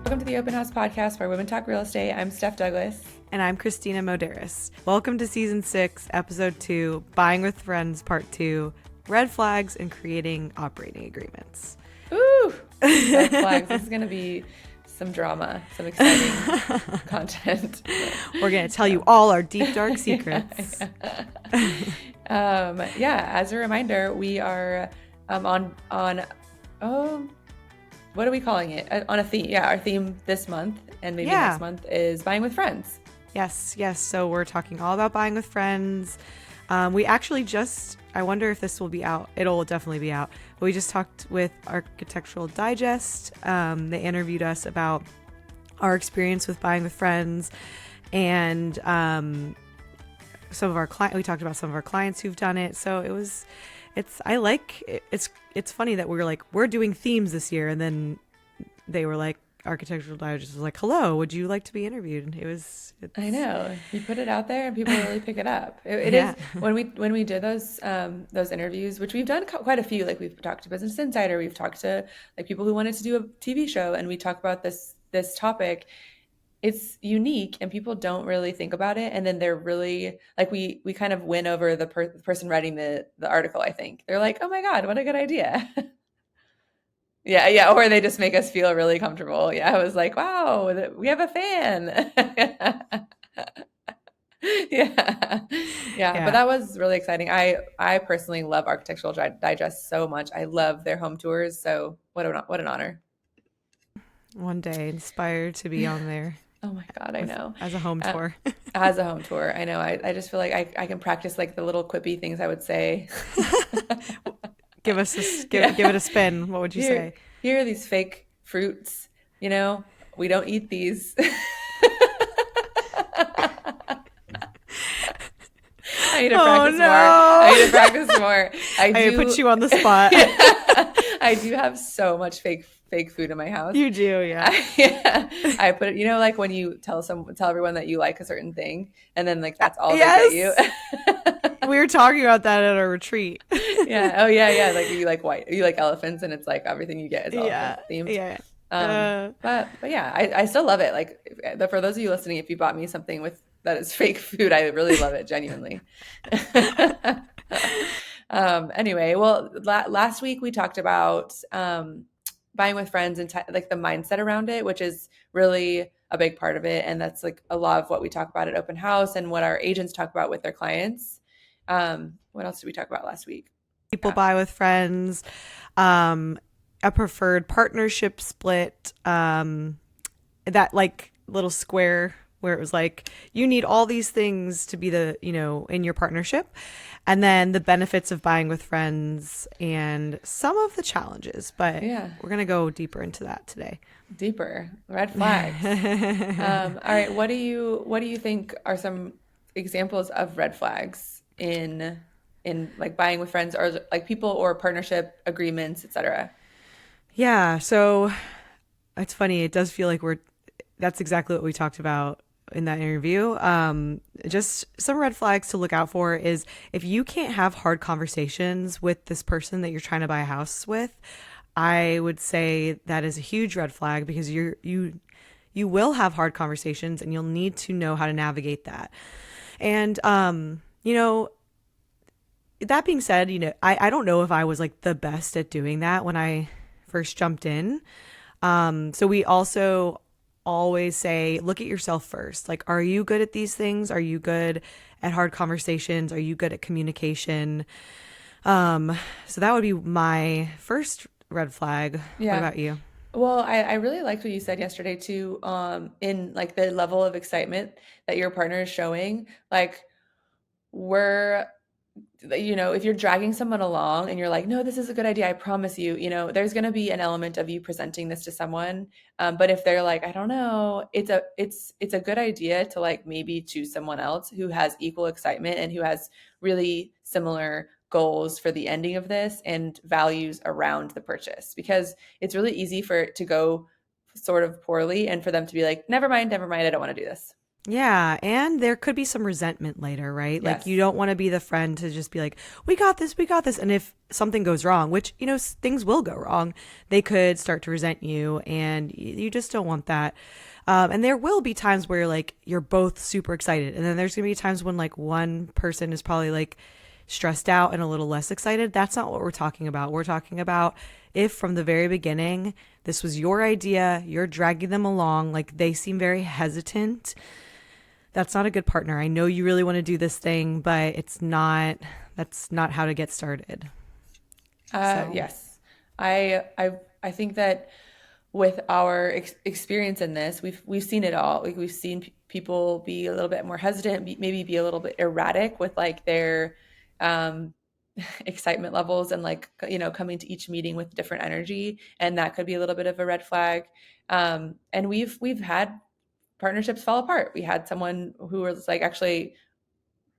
Welcome to the Open House Podcast where women talk real estate. I'm Steph Douglas. And I'm Kristina Moderis. Welcome to Season 6, Episode 2, Buying with Friends, Part 2, Red Flags and Creating Operating Agreements. Ooh, red flags. This is going to be some drama, some exciting content. We're going to tell you all our deep, dark secrets. As a reminder, we are what are we calling it? On a theme. Yeah, our theme this month and maybe next month is buying with friends. Yes. So we're talking all about buying with friends. We actually I wonder if this will be out. It'll definitely be out. But we just talked with Architectural Digest. They interviewed us about our experience with buying with friends and some of our we talked about some of our clients who've done it. So it's funny that we're doing themes this year, and then they were like, Architectural Digest was like, hello, would you like to be interviewed? I know, you put it out there and people really pick it up. It is when we did those interviews, which we've done quite a few. Like, we've talked to Business Insider, we've talked to like people who wanted to do a TV show, and we talk about this topic. It's unique and people don't really think about it. And then they're really like, we kind of win over the person writing the article. I think they're like, oh my God, what a good idea. Yeah. Or they just make us feel really comfortable. Yeah. I was like, wow, we have a fan. Yeah. But that was really exciting. I personally love Architectural Digest so much. I love their home tours. So what an honor. One day inspired to be on there. Oh my God, I know. As a home tour. As a home tour. I know. I just feel like I can practice like the little quippy things I would say. Give it a spin. What would you say? Here are these fake fruits. We don't eat these. I need to practice more. I need to practice more. I put you on the spot. I do have so much fake food in my house. You do, yeah. I put it, like when you tell everyone that you like a certain thing, and then like that's all they get you. We were talking about that at our retreat. Yeah. Oh yeah. Like you like elephants, and it's like everything you get is elephant themed. Yeah. But yeah, I still love it. Like, for those of you listening, if you bought me something that is fake food, I really love it, genuinely. Anyway, well, last week we talked about buying with friends and like the mindset around it, which is really a big part of it. And that's like a lot of what we talk about at Open House and what our agents talk about with their clients. What else did we talk about last week? People buy with friends, a preferred partnership split, that like little square where it was like, you need all these things to be in your partnership. And then the benefits of buying with friends and some of the challenges, but we're going to go deeper into that today. Deeper. Red flags. All right. What do you think are some examples of red flags in like buying with friends, or like people or partnership agreements, etc.? Yeah. So it's funny. It does feel like that's exactly what we talked about in that interview. Just some red flags to look out for is if you can't have hard conversations with this person that you're trying to buy a house with, I would say that is a huge red flag, because you will have hard conversations and you'll need to know how to navigate that. And, that being said, I don't know if I was like the best at doing that when I first jumped in. So we also always say, look at yourself first. Like, are you good at these things? Are you good at hard conversations? Are you good at communication? So that would be my first red flag. Yeah. What about you? Well, I really liked what you said yesterday too, in like the level of excitement that your partner is showing. Like, if you're dragging someone along and you're like, no, this is a good idea, I promise you, there's going to be an element of you presenting this to someone. But if they're like, I don't know, it's a good idea to like maybe choose someone else who has equal excitement and who has really similar goals for the ending of this and values around the purchase, because it's really easy for it to go sort of poorly and for them to be like, never mind, I don't want to do this. Yeah, and there could be some resentment later, right? Like you Yes. don't want to be the friend to just be like, "We got this, we got this." And if something goes wrong, which, things will go wrong, they could start to resent you and you just don't want that. And there will be times where like you're both super excited. And then there's going to be times when like one person is probably like stressed out and a little less excited. That's not what we're talking about. We're talking about if from the very beginning this was your idea, you're dragging them along, like they seem very hesitant, that's not a good partner. I know you really want to do this thing, but that's not how to get started. So, Yes. I think that with our experience in this, we've seen it all. Like we've seen people be a little bit more hesitant, maybe be a little bit erratic with like their um, excitement levels, and like coming to each meeting with different energy, and that could be a little bit of a red flag. And we've had partnerships fall apart. We had someone who was like, actually,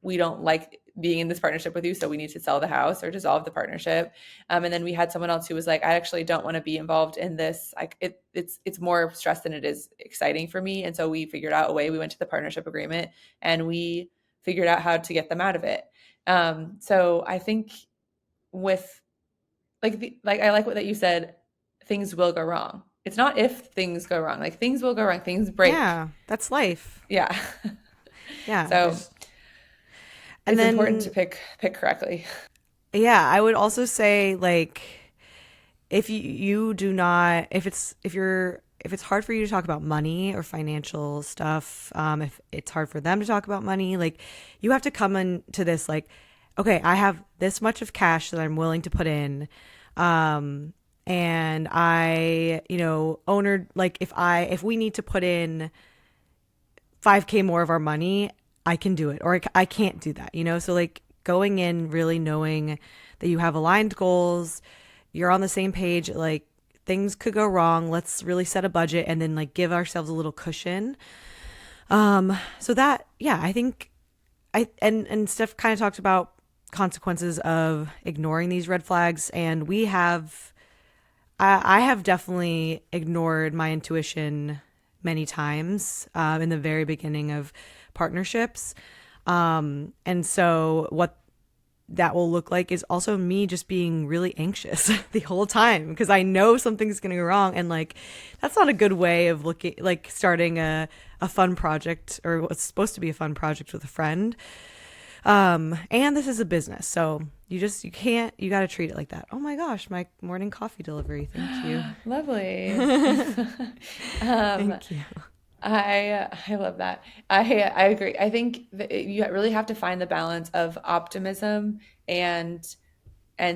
we don't like being in this partnership with you, so we need to sell the house or dissolve the partnership. And then we had someone else who was like, I actually don't want to be involved in this. Like it's more stress than it is exciting for me. And so we figured out a way. We went to the partnership agreement and we figured out how to get them out of it. So I think with like I like what that you said. Things will go wrong. It's not if things go wrong. Like things will go wrong. Things break. yeah, that's life. Yeah. Yeah, So there's and it's important then to pick correctly. yeah, I would also say like if you do not if it's hard for you to talk about money or financial stuff, if it's hard for them to talk about money, like you have to come into this like, okay, I have this much of cash that I'm willing to put in, um, and owner, like if we need to put in 5K more of our money, I can do it, or I can't do that, so like going in really knowing that you have aligned goals, you're on the same page, like things could go wrong. Let's really set a budget and then like give ourselves a little cushion. So that, yeah, I think and Steph kind of talked about consequences of ignoring these red flags. And I have definitely ignored my intuition many times in the very beginning of partnerships. And so what that will look like is also me just being really anxious the whole time because I know something's going to go wrong. And like, that's not a good way of looking, like starting a fun project or what's supposed to be a fun project with a friend. And this is a business. So you can't, you got to treat it like that. Oh my gosh, my morning coffee delivery. Thank you. Lovely. um, Thank you. I love that. I agree. I think that you really have to find the balance of optimism and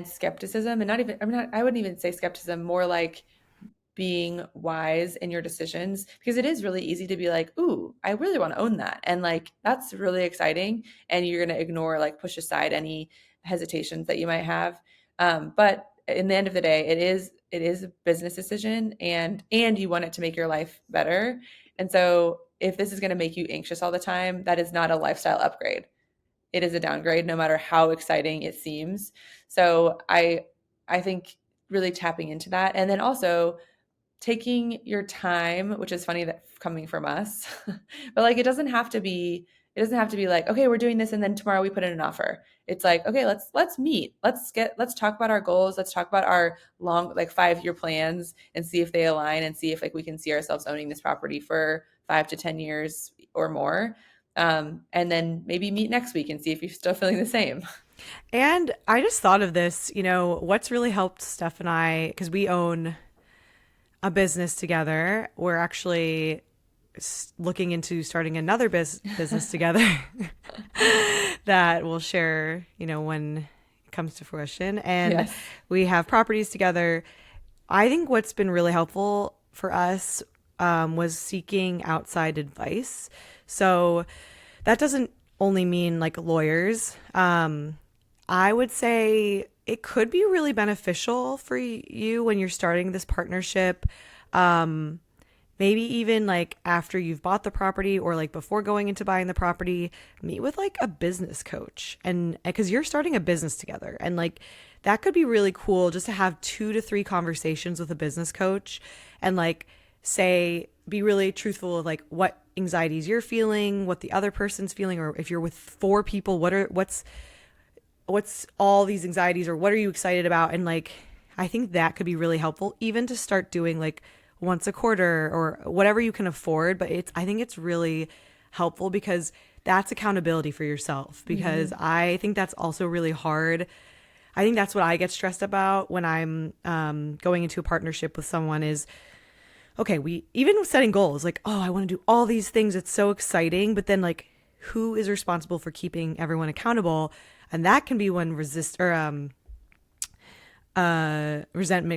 skepticism, and not even I wouldn't even say skepticism, more like being wise in your decisions, because it is really easy to be like, ooh, I really want to own that. And like, that's really exciting. And you're going to ignore, like, push aside any hesitations that you might have. But in the end of the day, it is a business decision, and you want it to make your life better. And so if this is going to make you anxious all the time, that is not a lifestyle upgrade. It is a downgrade, no matter how exciting it seems. So I think really tapping into that. And then also taking your time, which is funny that coming from us, but like it doesn't have to be like, okay, we're doing this and then tomorrow we put in an offer. It's like, okay, let's meet. Let's talk about our goals. Let's talk about our long, like, 5-year plans and see if they align, and see if like we can see ourselves owning this property for 5 to 10 years or more. And then maybe meet next week and see if you're still feeling the same. And I just thought of this, what's really helped Steph and I, because we own a business together. We're actually looking into starting another business together that we'll share, when it comes to fruition. And Yes. we have properties together. I think what's been really helpful for us was seeking outside advice. So that doesn't only mean like lawyers. I would say it could be really beneficial for you when you're starting this partnership. Um, Maybe even like after you've bought the property or like before going into buying the property, meet with like a business coach. And because you're starting a business together, and like that could be really cool just to have 2 to 3 conversations with a business coach and like say, be really truthful of like anxieties you're feeling, what the other person's feeling, or if you're with four people, what's all these anxieties, or what are you excited about? And like, I think that could be really helpful, even to start doing like once a quarter or whatever you can afford. But I think it's really helpful because that's accountability for yourself, because I think that's also really hard. I think that's what I get stressed about when I'm going into a partnership with someone is, okay, we even setting goals like, oh, I want to do all these things. It's so exciting. But then like, who is responsible for keeping everyone accountable? And that can be when resentment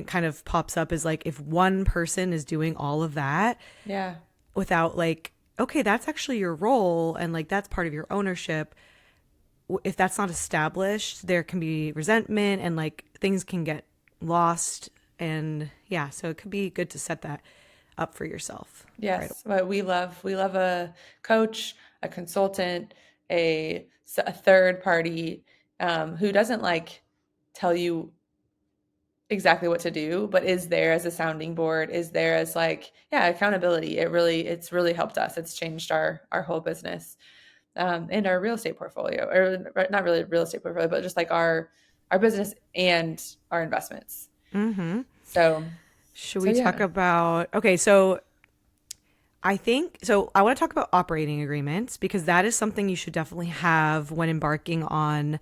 kind of pops up, is like if one person is doing all of that Yeah. without like, okay, that's actually your role and like that's part of your ownership. If that's not established, there can be resentment and like things can get lost. And yeah, so it could be good to set that up for yourself. Right. Yes, but we love a coach, a consultant, a third party who doesn't like tell you exactly what to do, but is there as a sounding board, is there as like, yeah, accountability. It's really helped us. It's changed our whole business and our real estate portfolio, or not really real estate portfolio, but just like our business and our investments. Mm-hmm. So Should so we talk yeah, about, okay, so I want to talk about operating agreements because that is something you should definitely have when embarking on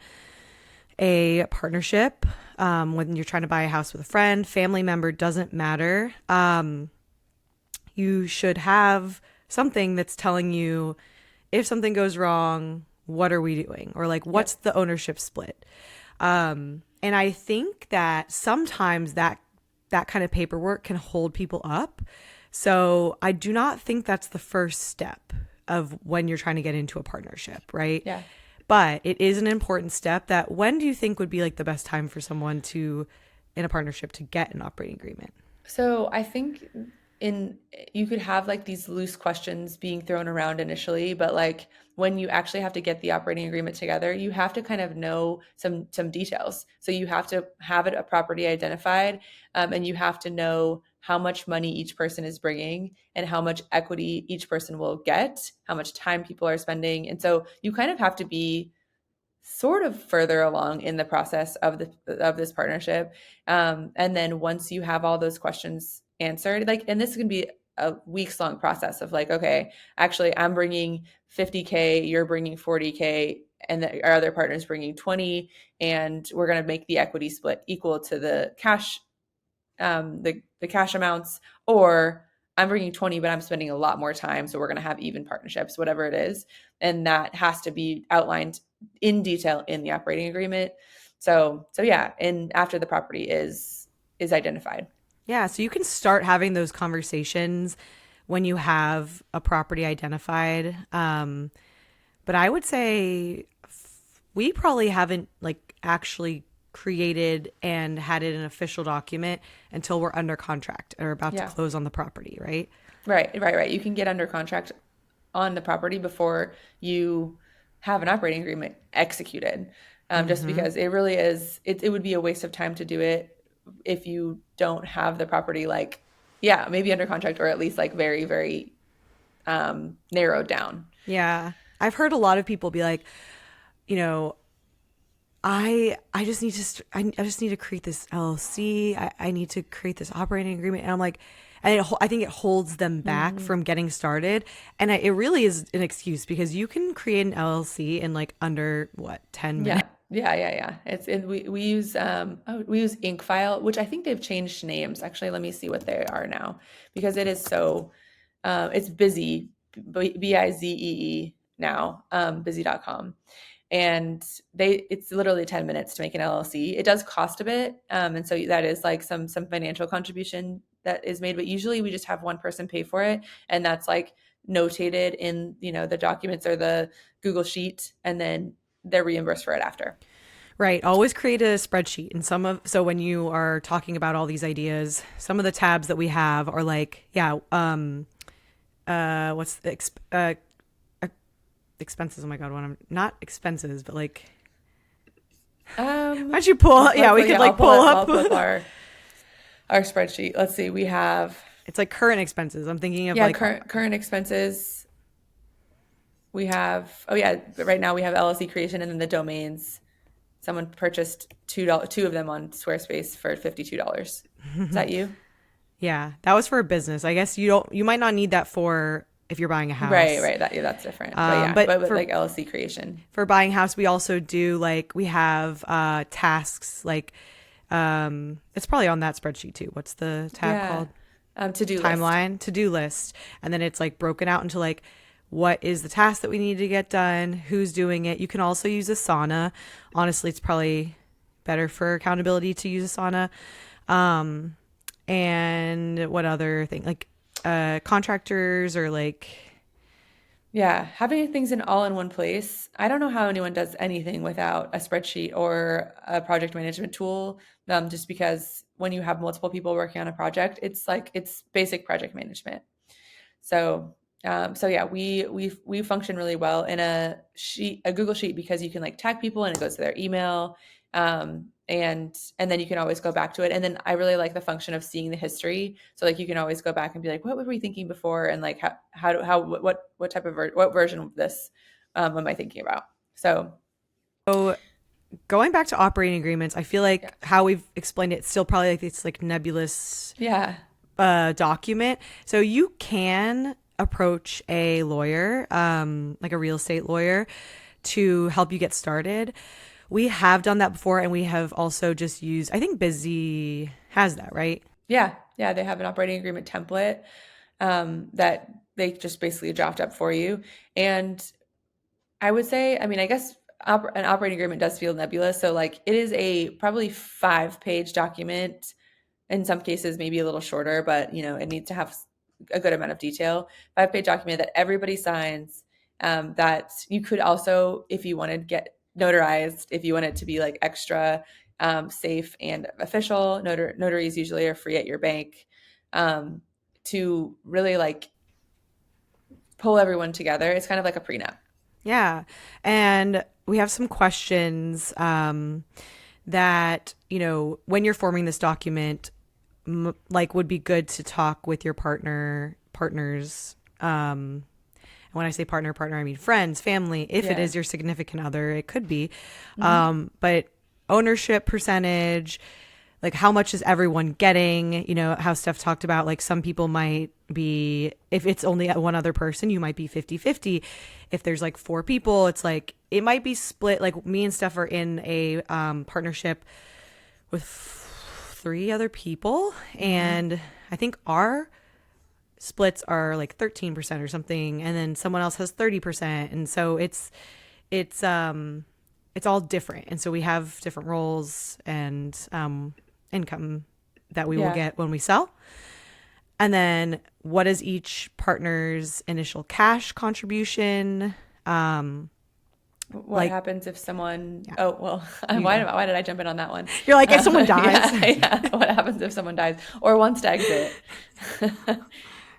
a partnership. When you're trying to buy a house with a friend, family member, doesn't matter. You should have something that's telling you if something goes wrong, what are we doing? Or like, what's yep, the ownership split? And I think that sometimes that kind of paperwork can hold people up. So I do not think that's the first step of when you're trying to get into a partnership, right? yeah. But it is an important step. That when do you think would be like the best time for someone to, in a partnership, to get an operating agreement? So I think in you could have like these loose questions being thrown around initially, but like when you actually have to get the operating agreement together, you have to kind of know some details. So you have to have it a property identified, and you have to know how much money each person is bringing and how much equity each person will get, how much time people are spending, and so you kind of have to be sort of further along in the process of this partnership. And then once you have all those questions answered, like, and this can be a weeks long process of like, okay, actually, I'm bringing 50K, you're bringing 40K, and our other partner's bringing 20, and we're going to make the equity split equal to the cash amounts, or I'm bringing 20, but I'm spending a lot more time. So we're going to have even partnerships, whatever it is. And that has to be outlined in detail in the operating agreement. So yeah. And after the property is identified. Yeah, so you can start having those conversations when you have a property identified. But I would say we probably haven't like actually created and had it an official document until we're under contract or about to Yeah. close on the property, right? Right. You can get under contract on the property before you have an operating agreement executed. Just Mm-hmm. because it really is, it would be a waste of time to do it if you don't have the property like, yeah, maybe under contract or at least like very, very narrowed down. Yeah. I've heard a lot of people be like, you know, I just need to I just need to create this LLC. I need to create this operating agreement, and I'm like, I think it holds them back Hmm. from getting started, and it really is an excuse because you can create an LLC in like under what 10 minutes. Yeah. We use Inkfile, which I think they've changed names. Actually, let me see what they are now because it is so it's busy, Bizee now, busy.com. And it's literally 10 minutes to make an LLC. It does cost a bit. And so that is like some financial contribution that is made, but usually we just have one person pay for it. And that's like notated in, the documents or the Google sheet, and then they're reimbursed for it after. Right. Always create a spreadsheet. And so when you are talking about all these ideas, some of the tabs that we have are like, yeah, what's the expenses? Oh my God, what I'm not expenses, but like, why don't you pull? Yeah, we could Yeah, like pull I'll up. pull up our spreadsheet. Let's see. We have, It's like current expenses. I'm thinking of yeah, like, current expenses. We have, oh yeah, but right now we have LLC creation and then the domains. Someone purchased two of them on Squarespace for $52. Is that you? Yeah, that was for a business. I guess you might not need that for if you're buying a Right, house. right. Yeah, that's different. But yeah, But but like LLC creation. for buying a house, we also do like we have tasks like it's probably on that spreadsheet too. What's the tab Yeah. called? To-do list. Timeline, to-do list, and then it's like broken out into like what is the task that we need to get done, who's doing it. You can also use Asana. Honestly, it's probably better for accountability to use Asana. Um, and what other thing like contractors or like Yeah, having things in all in one place. I don't know how anyone does anything without a spreadsheet or a project management tool. Just because when you have multiple people working on a project, it's like it's basic project management. So, so yeah, we function really well in a Google sheet because you can like tag people and it goes to their email, and then you can always go back to it. And then I really like the function of seeing the history. So like you can always go back and be like, what were we thinking before, and like what type of what version of this am I thinking about? So so going back to operating agreements, I feel yeah, like how we've explained it still probably like it's like nebulous yeah, document. So you can approach a lawyer, like a real estate lawyer, to help you get started. We have done that before, and we have also just used. I think Busy has that, right? yeah, yeah. They have an operating agreement template that they just basically draft up for you. And I would say, I mean, I guess an operating agreement does feel nebulous. So, like, it is a probably 5-page document. In some cases, maybe a little shorter, but it needs to have a good amount of detail. 5-page document that everybody signs. That you could also, if you wanted, get notarized. If you want it to be like extra safe and official, notaries usually are free at your bank. Um, to really like pull everyone together, it's kind of like a prenup. Yeah, and we have some questions that when you're forming this document, like would be good to talk with your partners. And when I say partner, I mean friends, family. If it Yeah. is your significant other, it could be. Hmm. But ownership percentage, like how much is everyone getting? How Steph talked about, like some people might be, if it's only one other person, you might be 50-50. If there's like four people, it's like, it might be split. Like me and Steph are in a partnership with three other people. Hmm. And I think our splits are like 13% or something, and then someone else has 30%. And so it's all different. And so we have different roles and income that we will Yeah. get when we sell. And then what is each partner's initial cash contribution? What Like, happens if someone, yeah, oh, well, you why, go. why did I jump in on that one? You're like, if someone dies. Yeah, yeah. What happens if someone dies or wants to exit?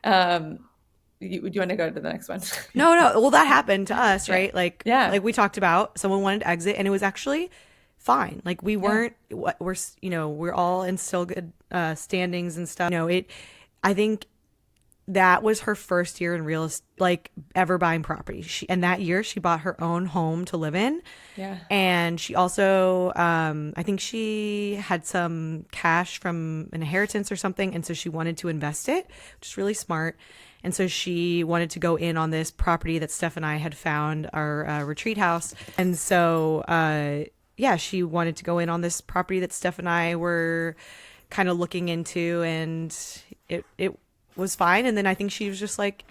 um, do you want to go to the next one? No, no. Well, that happened to us, Yeah. right? Like, Yeah. like we talked about, someone wanted to exit, and it was actually fine. Like we Yeah. weren't. We're all in still good standings and stuff. I think that was her first year in real estate, like ever buying property. And that year she bought her own home to live in, Yeah. and she also, I think she had some cash from an inheritance or something, and so she wanted to invest it, which is really smart. And so she wanted to go in on this property that Steph and I had found, our retreat house. And so, yeah, she wanted to go in on this property that Steph and I were kind of looking into, and it was fine. And then I think she was just like,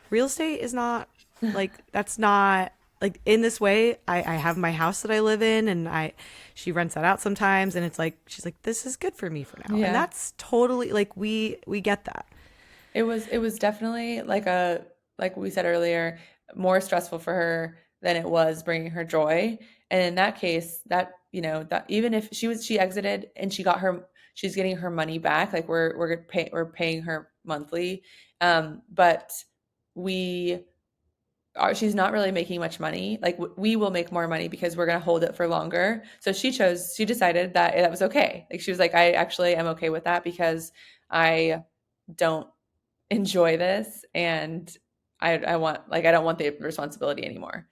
real estate is not like, that's not like in this way. I have my house that I live in, and she rents that out sometimes, and it's like she's like, this is good for me for now. And Yeah. that's totally like, we get that. It was definitely like we said earlier, more stressful for her than it was bringing her joy. And in that case, that even if she exited and she's getting her money back, like we're paying her monthly. But we she's not really making much money. Like we will make more money because we're going to hold it for longer. So she decided that that was okay. Like she was like, I actually am okay with that because I don't enjoy this, and I want, like, I don't want the responsibility anymore.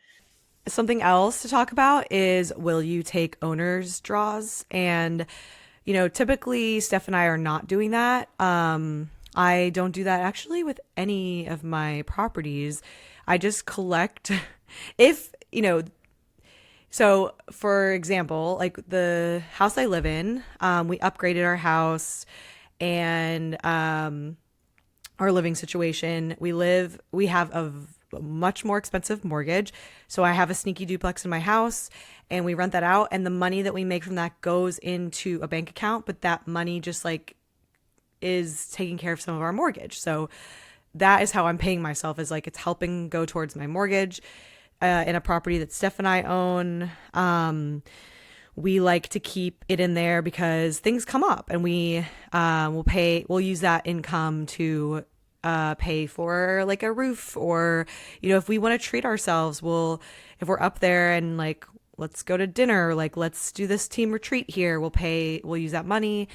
Something else to talk about is, will you take owner's draws? And, typically Steph and I are not doing that. I don't do that actually with any of my properties. I just collect if, so for example, like the house I live in, we upgraded our house and our living situation. We have a much more expensive mortgage. So I have a sneaky duplex in my house and we rent that out. And the money that we make from that goes into a bank account, but that money just like is taking care of some of our mortgage. So that is how I'm paying myself, is like it's helping go towards my mortgage in a property that Steph and I own. We like to keep it in there because things come up and we'll use that income to pay for like a roof, or, if we want to treat ourselves, if we're up there and like, let's go to dinner, like, let's do this team retreat here, we'll use that money.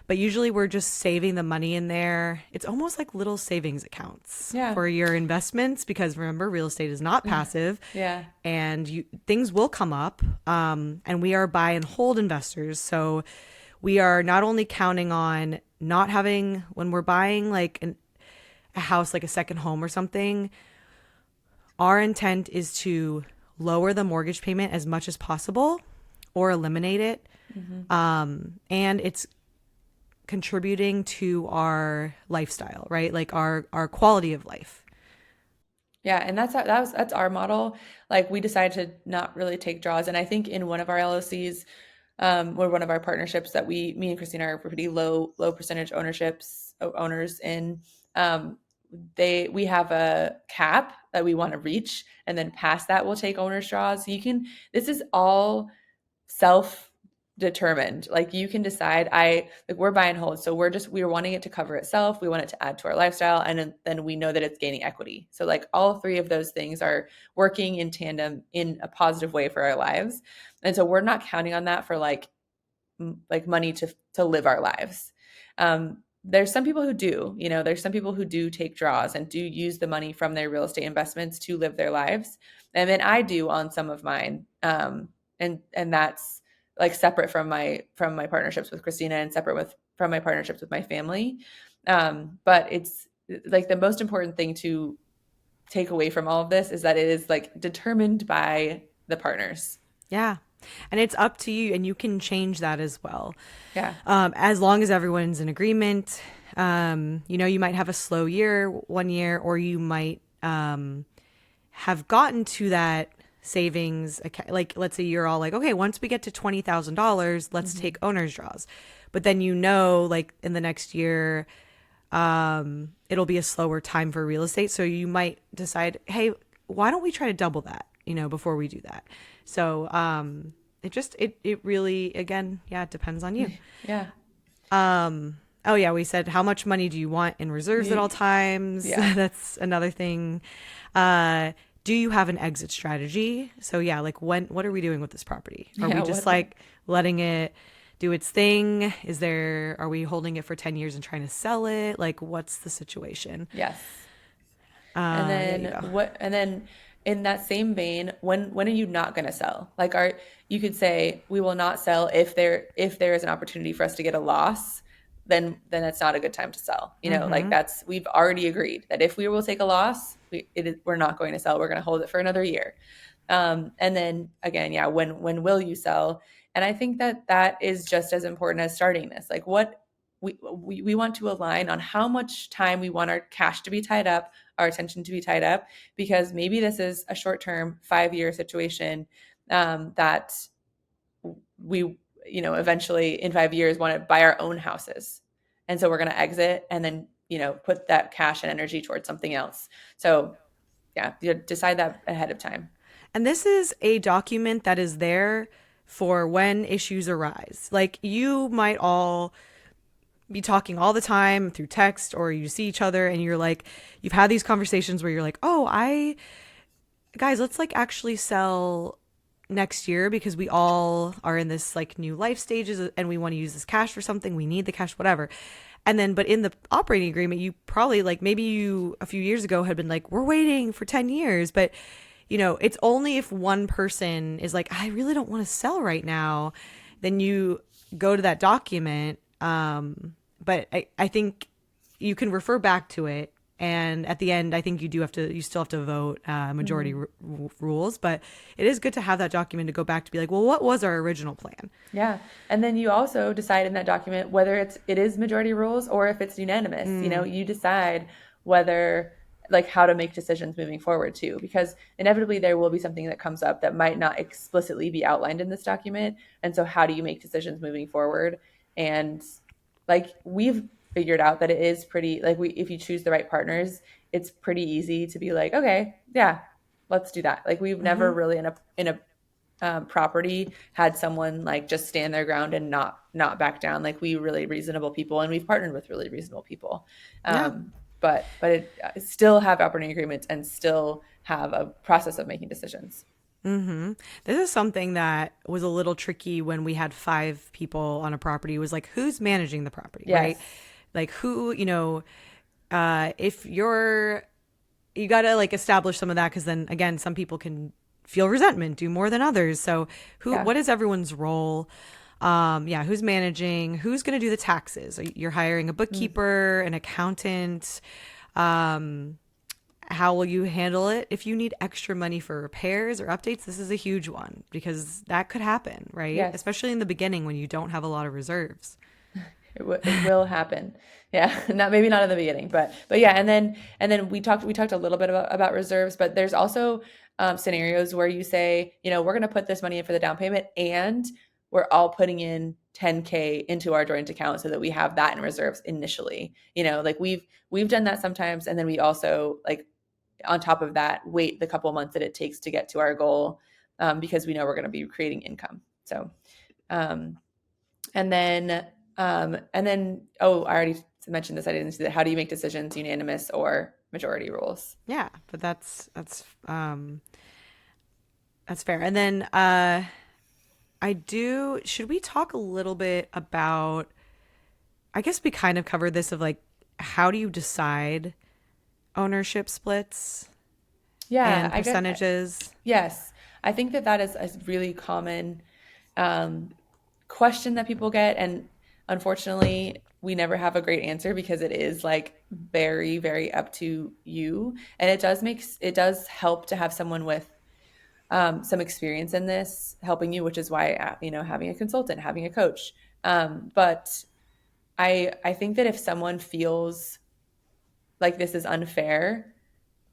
But usually we're just saving the money in there. It's almost like little savings accounts Yeah. for your investments, because remember, real estate is not passive. Yeah. And things will come up. And we are buy and hold investors. So we are not only counting on not having, when we're buying like a house, like a second home or something, our intent is to lower the mortgage payment as much as possible or eliminate it. And it's contributing to our lifestyle, right? Like our quality of life. Yeah, and that's our model. Like, we decided to not really take draws, and I think in one of our LLCs, or one of our partnerships that me and Christina are pretty low percentage owners in. Um, we have a cap that we want to reach, and then past that we'll take owner's draws. This is all self determined. Like, you can decide, like, we're buy and hold, so we're wanting it to cover itself, we want it to add to our lifestyle, and then we know that it's gaining equity. So like, all three of those things are working in tandem in a positive way for our lives. And so we're not counting on that for like money to live our lives. There's some people who do, there's some people who do take draws and do use the money from their real estate investments to live their lives. And then I do on some of mine. And that's like separate from my partnerships with Christina, and separate from my partnerships with my family. But it's like, the most important thing to take away from all of this is that it is like determined by the partners. Yeah. And it's up to you, and you can change that as well. Yeah. As long as everyone's in agreement. You might have a slow year one year, or you might have gotten to that savings account. Like, let's say you're all like, okay, once we get to $20,000, let's take owner's draws. But then, like in the next year, it'll be a slower time for real estate. So you might decide, hey, why don't we try to double that, before we do that? So it really, again, yeah, it depends on you. Yeah. Oh yeah, we said, how much money do you want in reserves at all times? Yeah. That's another thing. Do you have an exit strategy? So yeah, like, what are we doing with this property? Are we just like letting it do its thing? Are we holding it for 10 years and trying to sell it? Like, what's the situation? Yes. And then in that same vein, when are you not going to sell? Like, you could say, we will not sell if there is an opportunity for us to get a loss, then it's not a good time to sell. Like, we've already agreed that if we will take a loss, we're not going to sell. We're going to hold it for another year. And then again, yeah, when will you sell? And I think that is just as important as starting this. Like, what we want to align on how much time we want our cash to be tied up, our attention to be tied up, because maybe this is a short-term 5-year situation, that we, eventually in 5 years want to buy our own houses. And so we're going to exit and then, put that cash and energy towards something else. So yeah, you decide that ahead of time. And this is a document that is there for when issues arise. Like, you might all be talking all the time through text, or you see each other and you're like, you've had these conversations where you're like, oh, guys, let's like actually sell next year because we all are in this like new life stages and we want to use this cash for something. We need the cash, whatever. And then, but in the operating agreement, you probably like maybe you a few years ago had been like, we're waiting for 10 years. But, it's only if one person is like, I really don't want to sell right now, then you go to that document. But I think you can refer back to it. And at the end, I think you still have to vote majority rules. But it is good to have that document to go back to be like, well, what was our original plan? Yeah. And then you also decide in that document whether it is majority rules or if it's unanimous. You decide whether like how to make decisions moving forward too, because inevitably there will be something that comes up that might not explicitly be outlined in this document. And so how do you make decisions moving forward? And like we've figured out that it is pretty like if you choose the right partners, it's pretty easy to be like, okay, yeah, let's do that. Like we've never really in a property had someone like just stand their ground and not back down. Like we really reasonable people, and we've partnered with really reasonable people. Yeah. But it still have operating agreements and still have a process of making decisions. This is something that was a little tricky when we had 5 people on a property. It was like, who's managing the property, right? Yes. Like who, if you got to like establish some of that because then again, some people can feel resentment, do more than others. So Yeah. what is everyone's role? Yeah, who's managing? Who's going to do the taxes? You're hiring a bookkeeper, an accountant. How will you handle it if you need extra money for repairs or updates? This is a huge one because that could happen, right? Yes. Especially in the beginning when you don't have a lot of reserves. It will happen. Yeah, maybe not in the beginning, but yeah, and then we talked a little bit about reserves, but there's also scenarios where you say, we're going to put this money in for the down payment, and we're all putting in 10K into our joint account so that we have that in reserves initially. Like we've done that sometimes, and then we also like on top of that wait the couple months that it takes to get to our goal because we know we're going to be creating income. So um, and then oh, I already mentioned this. I didn't see that. How do you make decisions, unanimous or majority rules? Yeah, but that's fair. And then should we talk a little bit about, I guess we kind of covered this of like, how do you decide ownership splits Yeah, and percentages? Yes, I think that is a really common question that people get, and unfortunately, we never have a great answer because it is like very, very up to you, and it does help to have someone with some experience in this helping you, which is why having a consultant, having a coach. But I think that if someone feels like this is unfair,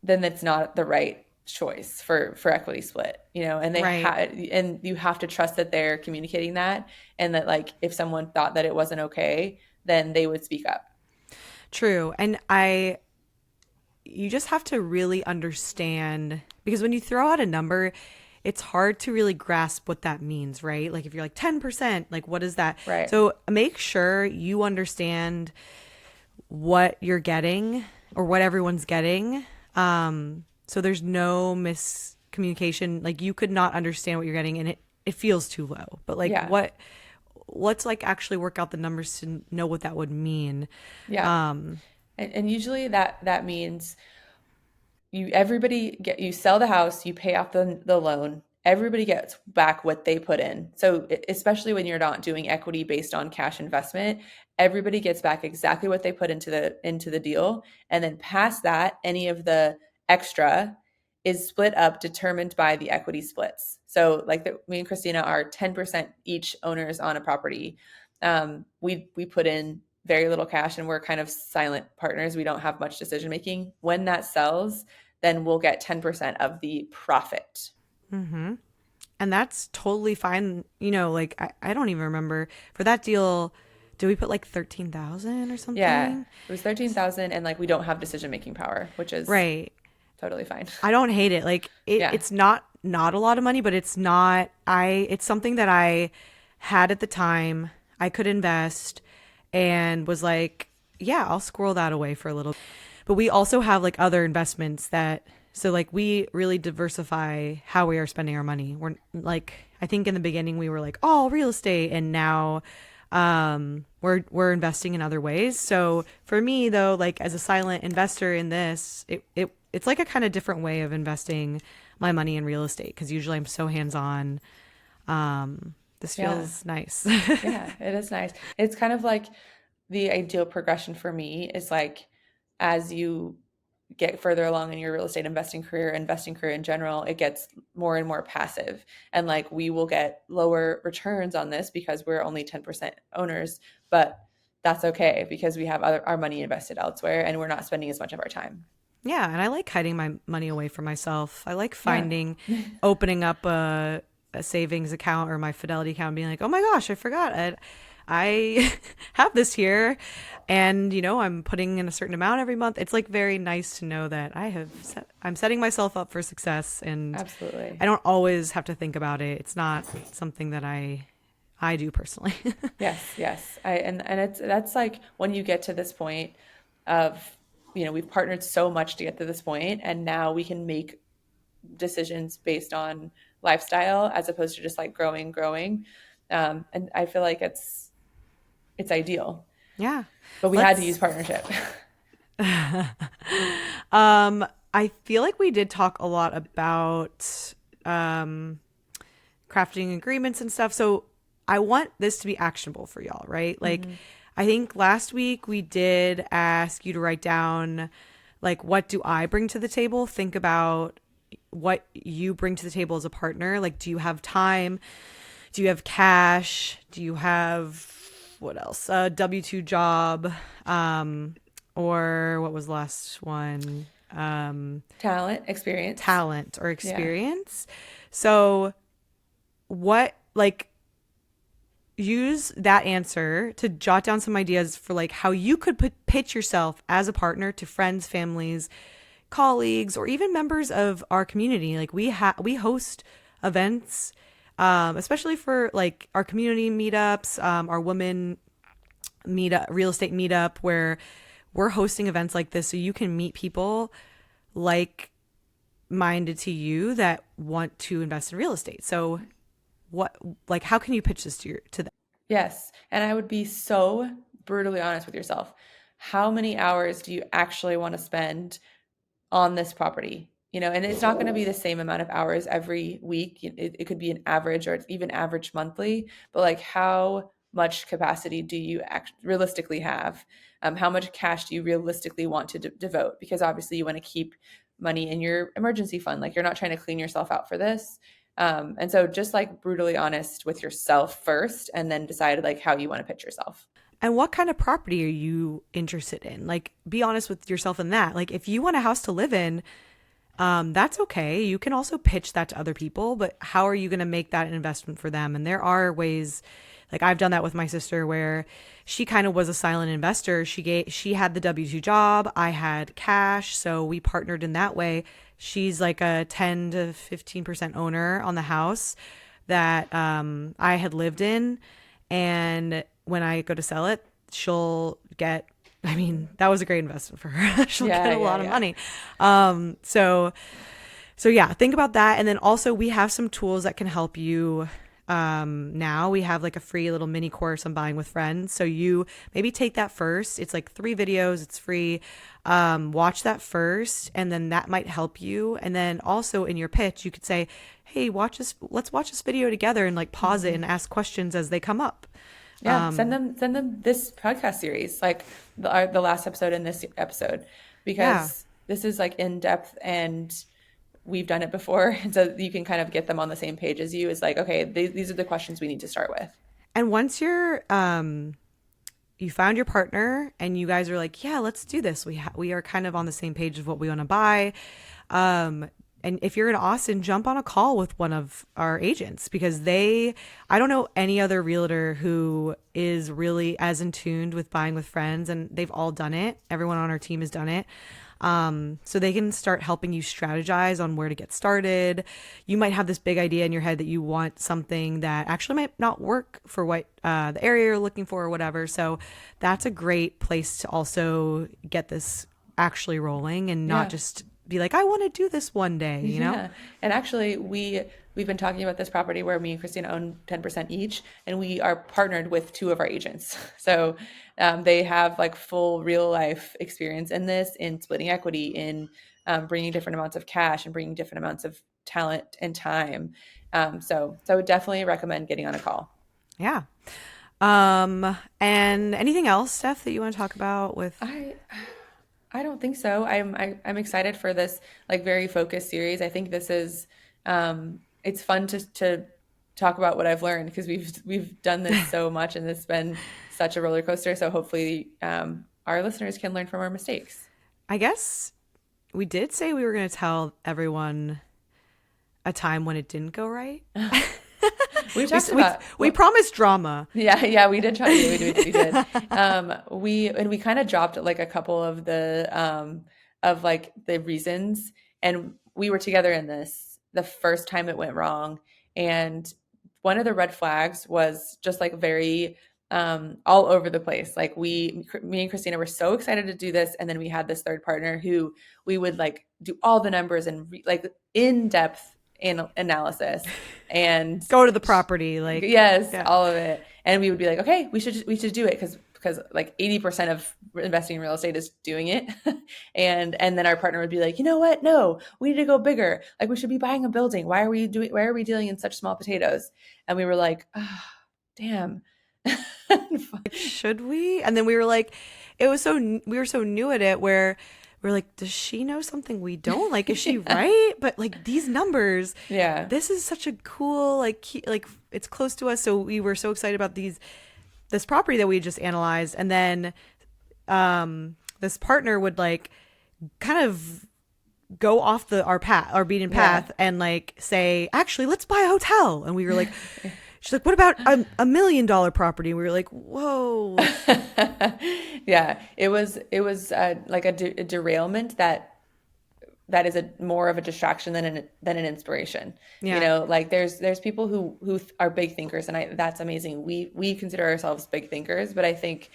then that's not the right choice for equity split, and Right. and you have to trust that they're communicating that, and that like if someone thought that it wasn't okay, then they would speak up. True. And you just have to really understand because when you throw out a number, it's hard to really grasp what that means, right? Like if you're like 10%, like what is that? Right. So make sure you understand what you're getting or what everyone's getting. So there's no miscommunication. Like you could not understand what you're getting and it feels too low. But like Yeah. let's like actually work out the numbers to know what that would mean. Yeah. And usually that means you sell the house, you pay off the loan, everybody gets back what they put in. So especially when you're not doing equity based on cash investment, everybody gets back exactly what they put into the deal, and then past that, any of the extra is split up, determined by the equity splits. So like me and Christina are 10% each owners on a property. We put in very little cash and we're kind of silent partners. We don't have much decision making. When that sells, then we'll get 10% of the profit. And that's totally fine. Like I don't even remember for that deal. Did we put like 13,000 or Yeah, something? it was 13,000, and like we don't have decision making power, which is Right. totally fine. I don't hate it. Like Yeah. it's not a lot of money, but it's something that I had at the time. I could invest and was like, yeah, I'll squirrel that away for a little. But we also have like other investments that So like we really diversify how we are spending our money. We're like, I think in the beginning we were like all real estate, and now we're investing in other ways. So for me though, like as a silent investor in this, it's like a kind of different way of investing my money in real estate, because usually I'm so hands on. This Yeah. feels nice. Yeah, it is nice. It's kind of like the ideal progression for me is like as you get further along in your real estate investing career in general, it gets more and more passive. And like we will get lower returns on this because we're only 10% owners, but that's okay because we have our money invested elsewhere and we're not spending as much of our time. Yeah, and I like hiding my money away from myself. I like Yeah. opening up a savings account or my Fidelity account and being like, oh my gosh, I forgot it. I have this here, and I'm putting in a certain amount every month. It's like very nice to know that I'm setting myself up for success, and I Absolutely. don't always have to think about it. It's not something that I do personally. Yes, yes. And it's that's like when you get to this point of, we've partnered so much to get to this point, and now we can make decisions based on lifestyle as opposed to just like growing. And I feel like it's ideal, Yeah. but we had to use Let's partnership. I feel like we did talk a lot about um crafting agreements and stuff. So I want this to be actionable for y'all, right? Like, Hmm. I think last week we did ask you to write down, like, what do I bring to the table? Think about what you bring to the table as a partner. Like, do you have time? Do you have cash? Do you have what else? A W-2 job? Um, or what was the last one? Talent, experience. Talent or Yeah. experience. So, what, like, use that answer to jot down some ideas for like how you could pitch yourself as a partner to friends, families, colleagues, or even members of our community. Like we host events, especially for like our community meetups, our women meetup, real estate meetup, where we're hosting events like this so you can meet people like minded to you that want to invest in real estate. So what, like, how can you pitch this to them? Yes. And I would be so brutally honest with yourself. How many hours do you actually want to spend on this property? And it's not going to be the same amount of hours every week. It could be an average or it's even average monthly, but like how much capacity do you realistically have? How much cash do you realistically want to devote? Because obviously you want to keep money in your emergency fund. Like you're not trying to clean yourself out for this. And so just like brutally honest with yourself first and then decide like how you want to pitch yourself. And what kind of property are you interested in? Like, be honest with yourself in that. Like, if you want a house to live in, that's okay. You can also pitch that to other people, but how are you going to make that an investment for them? And there are ways, like I've done that with my sister, where she kind of was a silent investor. She had the W-2 job, I had cash, so we partnered in that way. She's like a 10 to 15% owner on the house that I had lived in, and when I go to sell it, she'll get, I mean, that was a great investment for her. She'll Yeah, get a yeah, lot of yeah. money. So yeah, think about that. And then also we have some tools that can help you. Now we have like a free little mini course on buying with friends. So you maybe take that first. It's like 3 videos. It's free. Watch that first, and then that might help you. And then also in your pitch, you could say, "Hey, watch this. Let's watch this video together," and like pause it Mhm. and ask questions as they come up. Yeah, send them this podcast series, like the last episode and this episode, Yeah. because this is like in depth and we've done it before, and so you can kind of get them on the same page as you. Is like, okay, these are the questions we need to start with. And once you found your partner and you guys are like, yeah, let's do this. We are kind of on the same page of what we want to buy. Um, and if you're in Austin, jump on a call with one of our agents, because I don't know any other realtor who is really as in tuned with buying with friends, and they've all done it. Everyone on our team has done it. So they can start helping you strategize on where to get started. You might have this big idea in your head that you want something that actually might not work for what the area you're looking for or whatever. So that's a great place to also get this actually rolling and not Yeah. just be like, I want to do this one day, you know? Yeah. And actually, we've been talking about this property where me and Christina own 10% each, and we are partnered with two of our agents. So they have like full real life experience in this, in splitting equity, in bringing different amounts of cash and bringing different amounts of talent and time. So I would definitely recommend getting on a call. Yeah. And anything else, Steph, that you want to talk about with? I I don't think so. I'm excited for this like very focused series. I think this is it's fun to talk about what I've learned because we've done this so much and it's been such a roller coaster. So hopefully our listeners can learn from our mistakes. I guess we did say we were going to tell everyone a time when it didn't go right. We talked about we promised drama. yeah, we did try. We did. We kind of dropped like a couple of like the reasons, and we were together in this the first time it went wrong, and one of the red flags was just like very all over the place. Like me and Christina were so excited to do this, and then we had this third partner who we would like do all the numbers and like in depth analysis and Go to the property, like, yes, yeah. all of it. And we would be like, okay, we should do it because like 80% of investing in real estate is doing it. And then our partner would be like, you know what? No, we need to go bigger. Like we should be buying a building. Why are we dealing in such small potatoes? And we were like, oh, damn. Should we? And then we were like, we were so new at it where we're like, does she know something we don't? Like, is she right? But like these numbers, Yeah. this is such a cool, like, like it's close to us. So we were so excited about this property that we just analyzed. And then this partner would like kind of go off our beaten path and like say, actually, let's buy a hotel. And we were like, she's like, what about $1 million property? And we were like, whoa. Yeah, it was like a derailment that is more of a distraction than an inspiration. Yeah. You know, like there's people who are big thinkers, and that's amazing. We consider ourselves big thinkers, but I think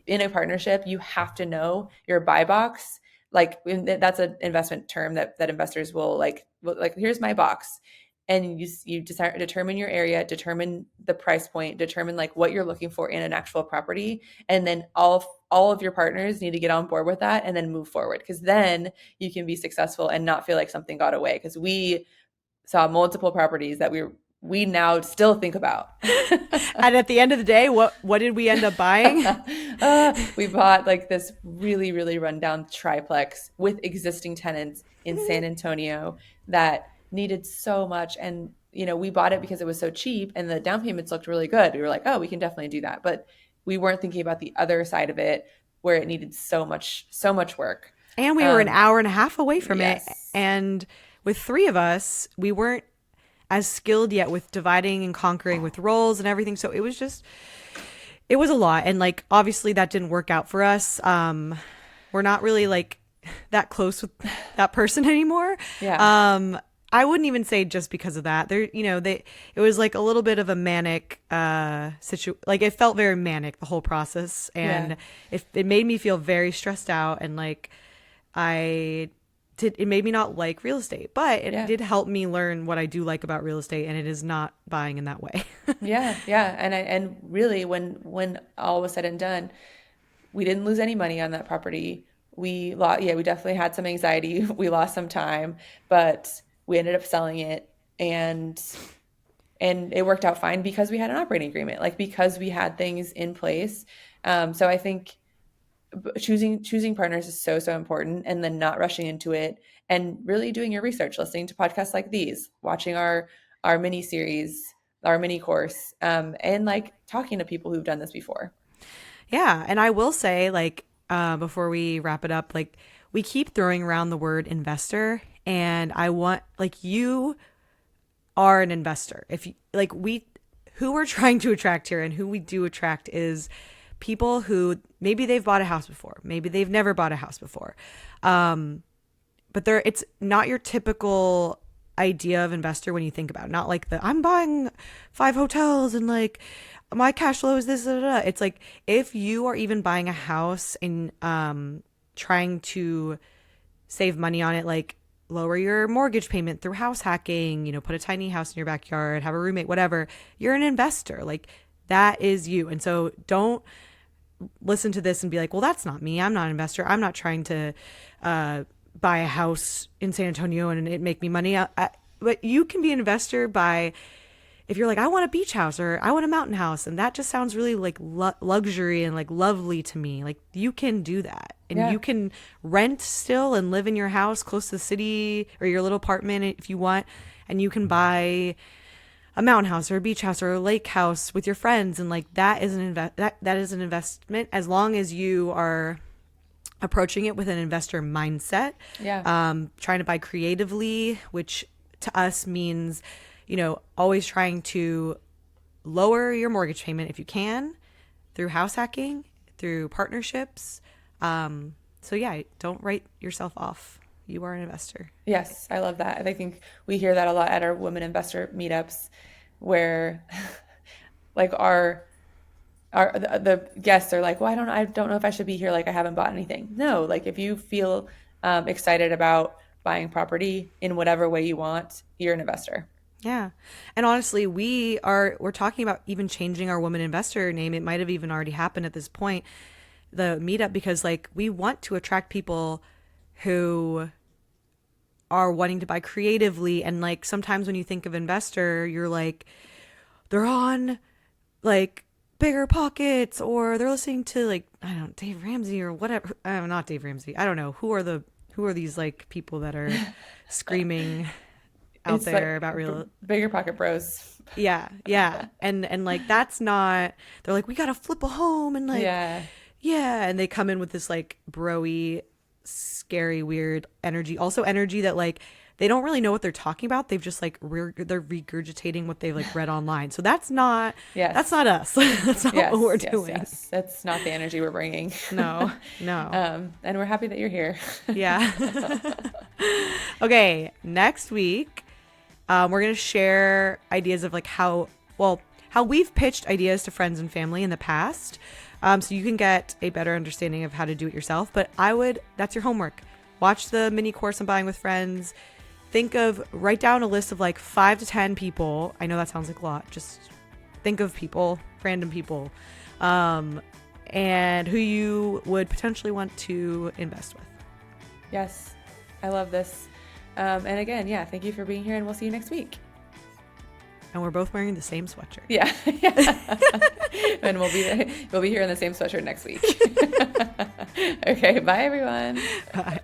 in a partnership you have to know your buy box. Like that's an investment term that investors will like here's my box, and you determine your area, determine the price point, determine like what you're looking for in an actual property, and then all of your partners need to get on board with that and then move forward, because then you can be successful and not feel like something got away, because we saw multiple properties that we now still think about. And at the end of the day, what did we end up buying? We bought like this really, really rundown triplex with existing tenants in San Antonio that needed so much. And, you know, we bought it because it was so cheap and the down payments looked really good. We were like, oh, we can definitely do that. But we weren't thinking about the other side of it where it needed so much work. And we were an hour and a half away from it. Yes. And with three of us, we weren't as skilled yet with dividing and conquering with roles and everything. So it was a lot. And like, obviously that didn't work out for us. We're not really like that close with that person anymore. Yeah. I wouldn't even say just because of that. It was like a little bit of a manic like it felt very manic, the whole process, and it made me feel very stressed out, and like it made me not like real estate, but it did help me learn what I do like about real estate, and it is not buying in that way. Yeah. And really when all was said and done, we didn't lose any money on that property. We definitely had some anxiety. We lost some time, but we ended up selling it, and it worked out fine because we had an operating agreement, like because we had things in place. So I think choosing partners is so important, and then not rushing into it, and really doing your research, listening to podcasts like these, watching our mini series, our mini course, and like talking to people who've done this before. Yeah, and I will say, like, before we wrap it up, like, we keep throwing around the word investor, and I want, like, you are an investor. If you, like, who we're trying to attract here and who we do attract is people who maybe they've bought a house before, maybe they've never bought a house before, but it's not your typical idea of investor when you think about it. Not like I'm buying 5 hotels and like my cash flow is this. It's like if you are even buying a house and trying to save money on it, like lower your mortgage payment through house hacking, put a tiny house in your backyard, have a roommate, whatever. You're an investor. Like that is you. And so don't listen to this and be like, well, that's not me. I'm not an investor. I'm not trying to buy a house in San Antonio and it make me money. But you can be an investor by, if you're like, I want a beach house or I want a mountain house, and that just sounds really like luxury and like lovely to me. Like you can do that, and you can rent still and live in your house close to the city or your little apartment if you want, and you can buy a mountain house or a beach house or a lake house with your friends, and like that is that is an investment as long as you are approaching it with an investor mindset. Trying to buy creatively, which to us means always trying to lower your mortgage payment if you can through house hacking, through partnerships. So yeah, don't write yourself off. You are an investor. Yes, I love that. I think we hear that a lot at our women investor meetups where like the guests are like, well, I don't know if I should be here. Like I haven't bought anything. No, like if you feel excited about buying property in whatever way you want, you're an investor. Yeah. And honestly, we're talking about even changing our woman investor name. It might have even already happened at this point, the meetup, because like we want to attract people who are wanting to buy creatively. And like sometimes when you think of investor, you're like, they're on like Bigger Pockets, or they're listening to like, I don't know, Dave Ramsey or whatever. Not Dave Ramsey. I don't know. Who are these like people that are screaming out It's there like about real Bigger Pocket Bros. yeah and like that's not, they're like, we gotta flip a home and like Yeah. and they come in with this like broy scary weird energy, also energy that like they don't really know what they're talking about. They've just like they're regurgitating what they've like read online. So that's not Yes. us. That's not what we're doing. Yes. That's not the energy we're bringing. No. And we're happy that you're here. Yeah. Okay, next week we're going to share ideas of like how we've pitched ideas to friends and family in the past. So you can get a better understanding of how to do it yourself. But that's your homework. Watch the mini course on buying with friends. Write down a list of like 5 to 10 people. I know that sounds like a lot. Just think of people, random people, and who you would potentially want to invest with. Yes. I love this. And again, thank you for being here, and we'll see you next week. And we're both wearing the same sweatshirt. Yeah. And we'll be here in the same sweatshirt next week. Okay. Bye, everyone. Bye.